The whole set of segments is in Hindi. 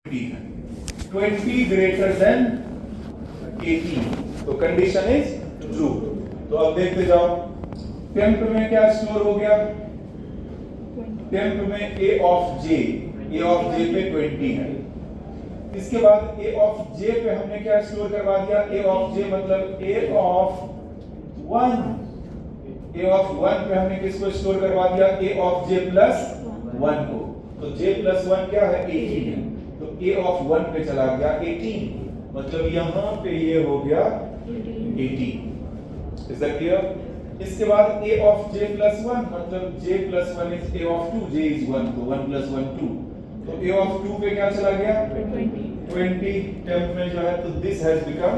20 greater than 18, तो कंडीशन इज ट्रू। तो अब देखते जाओ, टेम्प में क्या स्टोर हो गया, टेम्प में a ऑफ j पे 20 है। इसके बाद a ऑफ j पे हमने क्या स्टोर करवा दिया, a ऑफ j मतलब a ऑफ 1 पे हमने किसको स्टोर करवा दिया, a ऑफ j प्लस 1 को। तो j प्लस 1 क्या है, 18 है। तो a ऑफ 1 पे चला गया 18, मतलब यहां पे ये हो गया 18। Is that clear? इसके बाद a ऑफ j प्लस 1 मतलब j plus 1 is a of 2, j is 1, तो 1 प्लस 1 2। तो a ऑफ 2 पे क्या चला गया, 20 टेम्प में जो है, तो दिस हैज बिकम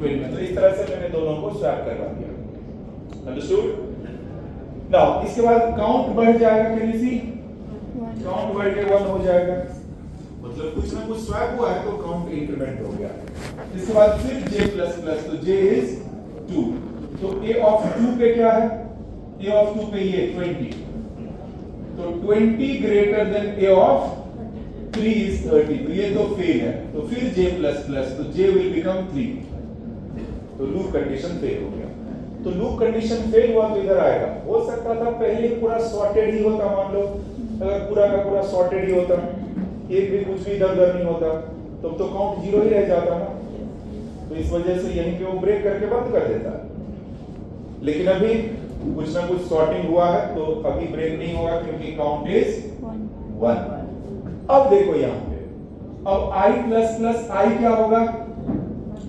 20। तो इस तरह से मैंने दोनों को स्वैप करवा दिया। अंडरस्टूड? नाउ इसके बाद काउंट बढ़ जाएगा, कैन यू सी, काउंट बढ़ के 1 हो जाएगा, मतलब कुछ ना कुछ स्वैप हुआ है तो काउंट इंक्रीमेंट हो गया। इसके बाद फिर j प्लस प्लस, तो j इज 2। तो a ऑफ 2 पे क्या है, a ऑफ 2 पे ये 20, तो 20 greater than a of 3 is 30, तो ये तो फेल है। तो फिर j प्लस प्लस, तो j विल बिकम 3, तो लूप कंडीशन फेल हो गया। तो लूप कंडीशन फेल हुआ तो इधर आएगा। हो सकता था पहले पूरा सॉर्टेड ही होता, मान लो अगर पूरा का पूरा सॉर्टेड ही होता, एक भी कुछ भी इधर उधर नहीं होता, तब तो काउंट 0 ही रह जाता ना। तो इस वजह से यहीं पे वो ब्रेक करके बंद कर देता। लेकिन अभी कुछ ना कुछ सॉर्टिंग हुआ है, तो अभी ब्रेक नहीं होगा क्योंकि काउंट इज 1। अब देखो यहाँ पे, अब i प्लस प्लस i क्या होगा,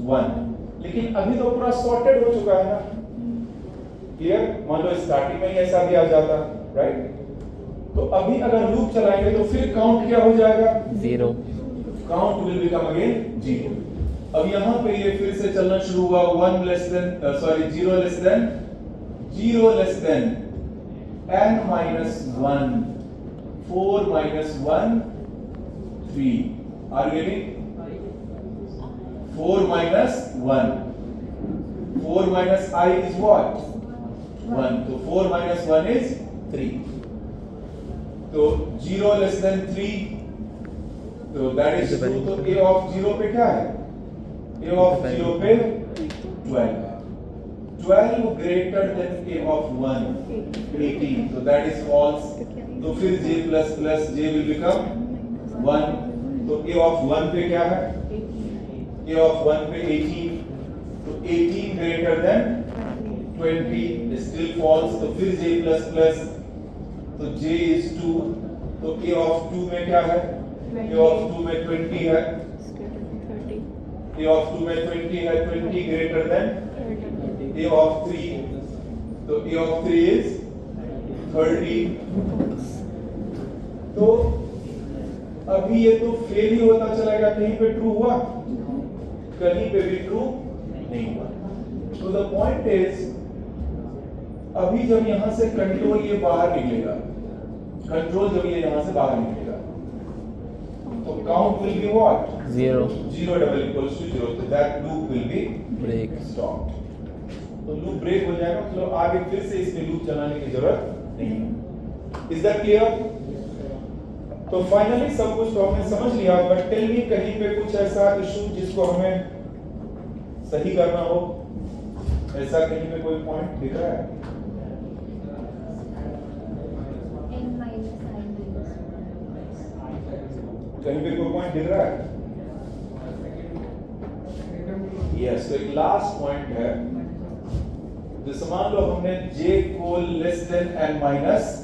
1, लेकिन अभी तो पूरा सॉर्टेड हो चुका है ना। क्लियर? मान लो स्टार्टिंग में ही ऐसा भी आ जाता, राइट? तो अभी अगर लूप चलाएंगे तो फिर काउंट क्या हो जाएगा, 0, काउंट विल बिकम अगेन 0। अब यहाँ पे ये फिर से चलना शुरू हुआ, 0 less than n minus 1, 4 minus 1 3, are you getting? 4 minus 1, 4 minus I is what, 1, तो 4 minus 1 is 3, तो 0 less than 3, तो that is 2। तो a of 0 पे क्या है, a of 0 पे 12, 12 greater than a of 1 18, तो that is false। तो फिर j plus plus j will become 1, तो a of 1 पे क्या है, a of 1 पे 18, तो 18 greater than 20 still false। तो फिर j plus plus, तो j is 2, तो a of 2 में क्या है, a of 2 में 20 है, a of 2 में 20 है, 20 greater than a of 3, तो a of 3 is 30। तो अभी ये तो फेल ही होता चलेगा, कहीं पे ट्रू हुआ, कहीं पे भी ट्रू नहीं हुआ। तो द पॉइंट इज, अभी जब यहां से कंट्रोल ये बाहर निकलेगा, कंट्रोल जब ये यहां से बाहर निकलेगा, तो count will be what, 0, 0 double equals to 0, तो that loop will be break. Stopped. तो लूप ब्रेक हो जाएगा, मतलब आगे फिर से इसमें लूप चलाने की जरूरत नहीं है। Is that clear? तो फाइनली सब कुछ तो हमने समझ लिया, बट टेल मी कहीं पे कुछ ऐसा इशू जिसको हमें सही करना हो, ऐसा कहीं पे कोई पॉइंट दिख रहा है? कहीं पे कोई पॉइंट दिख रहा है? यस, तो एक लास्ट पॉइंट है। जैसे मान लो हमने j को less than n minus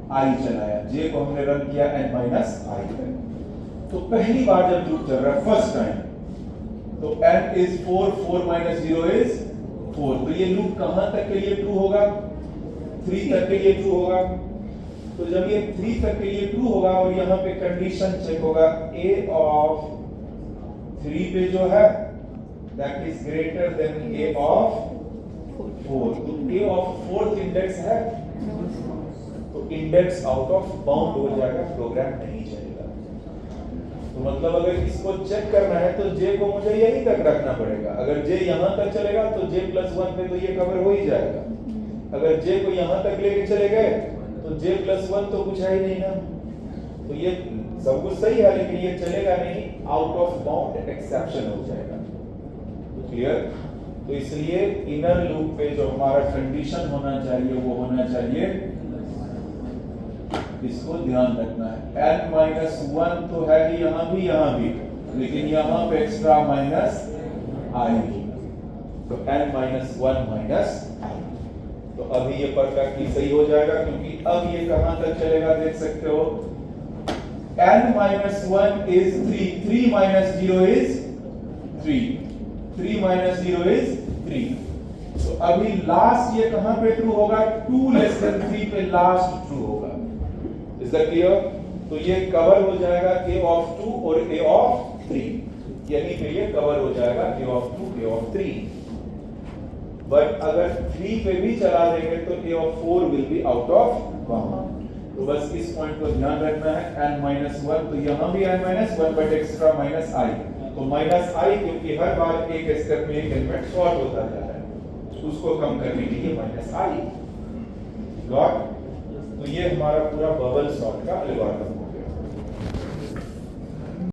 i चलाया, j को हमने रन किया n माइनस i पे, तो पहली बार जब लूप चल रहा है फर्स्ट टाइम, तो n इज 4, 4 माइनस 0 इज 4, तो ये लूप कहां तक के लिए ट्रू होगा, 3 तक के लिए ट्रू होगा। तो जब ये 3 तक के लिए ट्रू होगा और यहाँ पे कंडीशन चेक होगा, a ऑफ 3 पे जो है that is greater than a of 4, तो a ऑफ 4th इंडेक्स है, तो इंडेक्स आउट ऑफ बाउंड हो जाएगा, प्रोग्राम नहीं चलेगा। तो मतलब अगर इसको चेक करना है तो j को मुझे यहीं तक रखना पड़ेगा। अगर j यहां तक चलेगा तो j प्लस 1 पे तो ये कवर हो ही जाएगा। अगर j को यहां तक लेके चले गए तो j प्लस 1 तो कुछ है ही नहीं ना, तो ये सब कुछ सही है लेकिन ये चलेगा नहीं, आउट ऑफ बाउंड एक्सेप्शन हो जाएगा। क्लियर? तो इसलिए इनर लूप पे जो हमारा कंडीशन होना चाहिए वो होना चाहिए, इसको ध्यान रखना है। n-1 तो है ही यहाँ भी, लेकिन यहाँ पे एक्स्ट्रा माइनस आएगी, तो n-1 माइनस आई। तो अभी ये परफेक्टली सही हो जाएगा, क्योंकि अब ये कहां तक चलेगा देख सकते हो, n-1 is 3, 3 minus 0 is 3, 3 minus 0 is 3। तो अभी लास्ट ये कहां पे ट्रू होगा, 2 less than 3 पे लास्ट ट्रू होगा। Is that clear? तो ये कवर हो जाएगा a of 2 और a of 3, यहीं पे ये कवर हो जाएगा a of 2 a of 3। But अगर 3 पे भी चला देंगे तो a of 4 will be out of bound। तो बस इस पॉइंट को ध्यान रखना है, n-1 तो यहां भी n-1 but extra minus i, तो माइनस i क्योंकि हर बार एक स्टेप में एक एलिमेंट शॉर्ट होता जा रहा है, उसको कम करने के लिए माइनस i। गॉट? तो ये हमारा पूरा बबल सॉर्ट का एल्गोरिथम है।